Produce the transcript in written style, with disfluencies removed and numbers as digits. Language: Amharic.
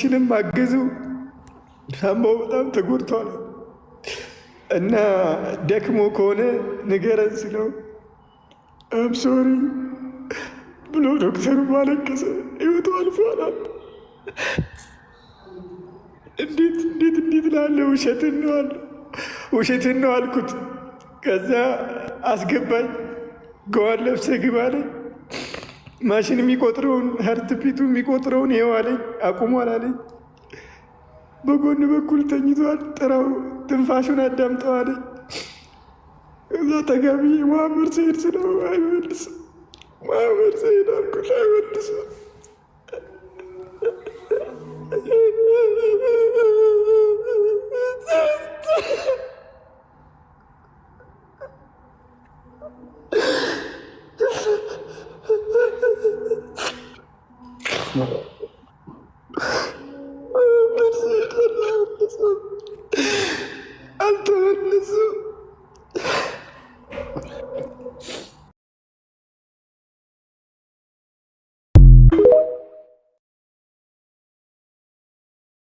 ሽንም አገዙ። ሳምባው በጣም ተጎድቷል እና ደክሞ ከሆነ ንገረን ስለው አም ሶሪ ብሎ ዶክተሩ ባለቀሰ። ህይወቱ አልፏል። እንዴት ላለ ውሸትን ነው አልኩት። ከዛ አስገባኝ። ገዋን ለብሰ ግባ አለኝ። ማሽን የሚቆጥረውን ሀርት ፒቱ የሚቆጥረውን ይኸው አለኝ። አቁሟል አለኝ። በጎን በኩል ተኝቷል። ጥራው ትንፋሹን አዳምጠው አለኝ። እዛ ተጋቢ መሐመድ ሰይድ ስለው አይመልስም። መሐመድ ሰይድ አልኩት አይመልስም።